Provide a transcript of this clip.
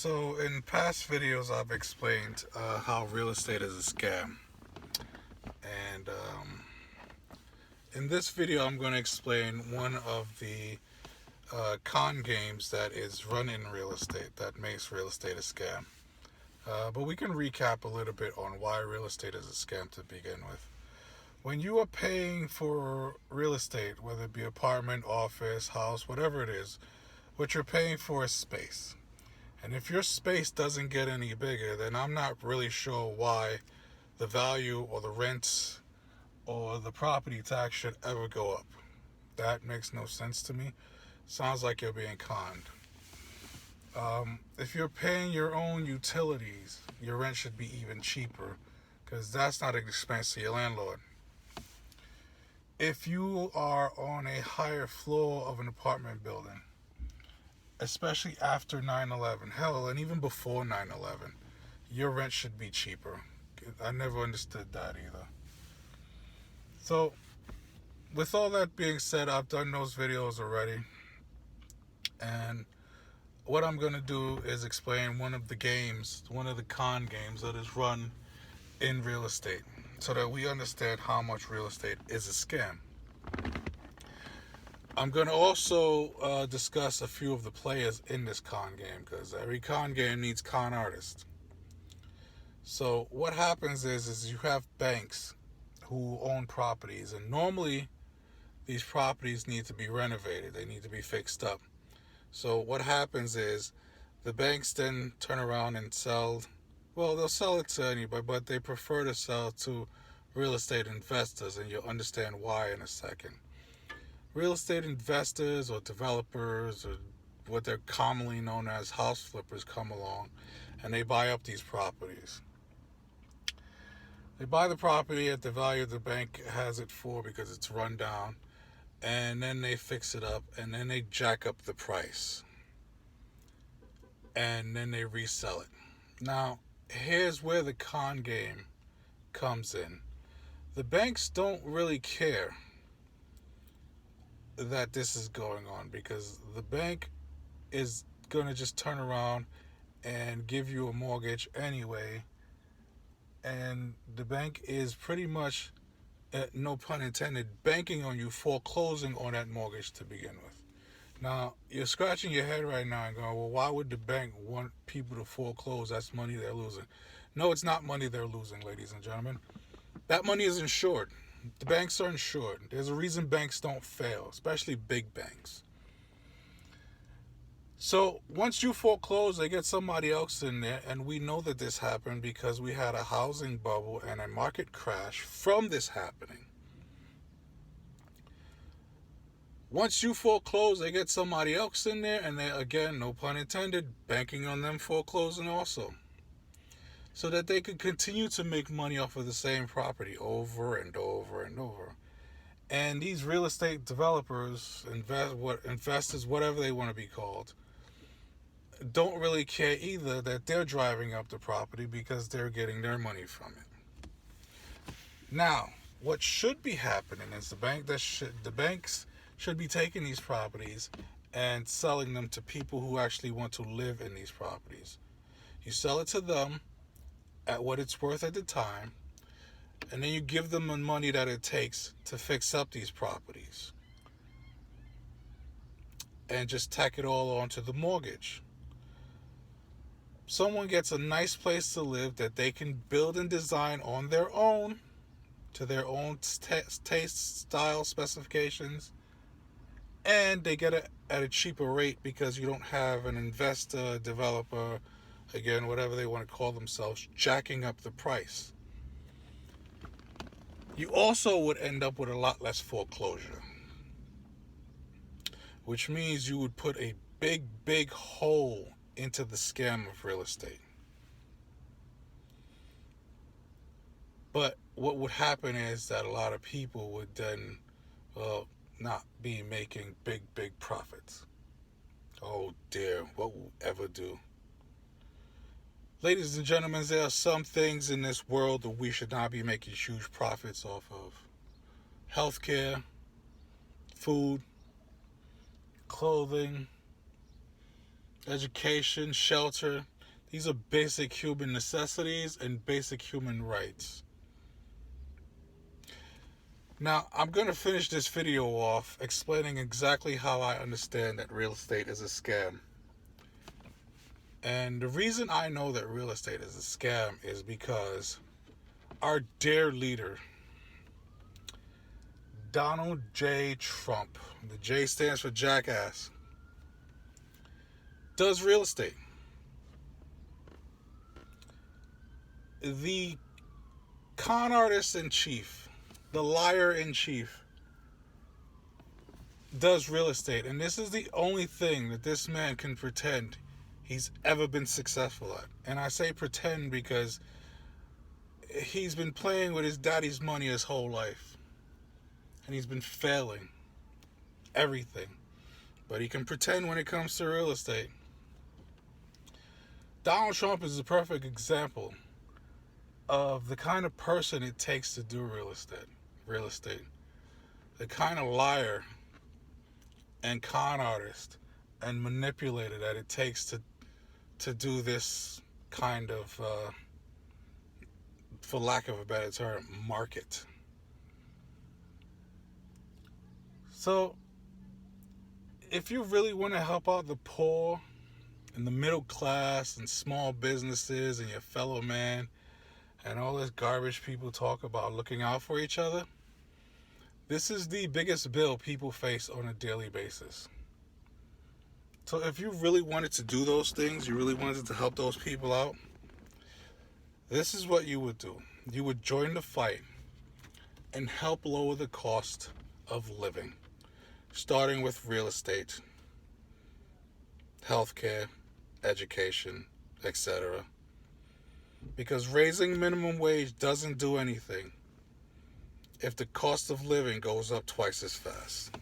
So, in past videos, I've explained how real estate is a scam. And in this video, I'm going to explain one of the con games that is run in real estate that makes real estate a scam. But we can recap a little bit on why real estate is a scam to begin with. When you are paying for real estate, whether it be apartment, office, house, whatever it is, what you're paying for is space. And if your space doesn't get any bigger, then I'm not really sure why the value or the rents or the property tax should ever go up. That makes no sense to me. Sounds like you're being conned. If you're paying your own utilities, your rent should be even cheaper because that's not an expense to your landlord. If you are on a higher floor of an apartment building, especially after 9/11, hell, and even before 9/11, your rent should be cheaper. I never understood that either. So, with all that being said, I've done those videos already. And what I'm going to do is explain one of the games, one of the con games that is run in real estate, so that we understand how much real estate is a scam. I'm going to also discuss a few of the players in this con game, because every con game needs con artists. So what happens is you have banks who own properties, and normally these properties need to be renovated. They need to be fixed up. So what happens is the banks then turn around and sell, well, they'll sell it to anybody, but they prefer to sell to real estate investors, and you'll understand why in a second. Real estate investors or developers, or what they're commonly known as house flippers, come along and they buy up these properties. They buy the property at the value the bank has it for because it's run down, and then they fix it up, and then they jack up the price, and then they resell it. Now, here's where the con game comes in. The banks don't really care that this is going on because the bank is going to just turn around and give you a mortgage anyway, and the bank is pretty much, no pun intended, banking on you foreclosing on that mortgage to begin with. Now, you're scratching your head right now and going, well, why would the bank want people to foreclose? That's money they're losing. No, it's not money they're losing, ladies and gentlemen. That money is insured. The banks are insured. There's a reason banks don't fail, especially big banks. So once you foreclose, they get somebody else in there, and we know that this happened because we had a housing bubble and a market crash from this happening. Once you foreclose, they get somebody else in there, and they, again, no pun intended, banking on them foreclosing also, so that they could continue to make money off of the same property over and over and over. And these real estate developers, investors, whatever they want to be called, don't really care either that they're driving up the property because they're getting their money from it. Now, what should be happening is the banks should be taking these properties and selling them to people who actually want to live in these properties. You sell it to them at what it's worth at the time, and then you give them the money that it takes to fix up these properties and just tack it all onto the mortgage. Someone gets a nice place to live that they can build and design on their own, to their own taste, style, specifications, and they get it at a cheaper rate because you don't have an investor, developer, again, whatever they want to call themselves, jacking up the price. You also would end up with a lot less foreclosure, which means you would put a big hole into the scam of real estate. But what would happen is that a lot of people would then, well, not be making big profits. Oh dear, what will ever do? Ladies and gentlemen, there are some things in this world that we should not be making huge profits off of. Healthcare, food, clothing, education, shelter. These are basic human necessities and basic human rights. Now, I'm going to finish this video off explaining exactly how I understand that real estate is a scam. And the reason I know that real estate is a scam is because our dear leader, Donald J. Trump, the J stands for jackass, does real estate. The con artist in chief, the liar in chief, does real estate. And this is the only thing that this man can pretend he's ever been successful at. And I say pretend because he's been playing with his daddy's money his whole life. And he's been failing everything. But he can pretend when it comes to real estate. Donald Trump is a perfect example of the kind of person it takes to do real estate. The kind of liar and con artist and manipulator that it takes to do this kind of, for lack of a better term, market. So, if you really want to help out the poor and the middle class and small businesses and your fellow man and all this garbage people talk about looking out for each other, this is the biggest bill people face on a daily basis. So if you really wanted to do those things, you really wanted to help those people out, this is what you would do. You would join the fight and help lower the cost of living, starting with real estate, healthcare, education, etc. Because raising minimum wage doesn't do anything if the cost of living goes up twice as fast.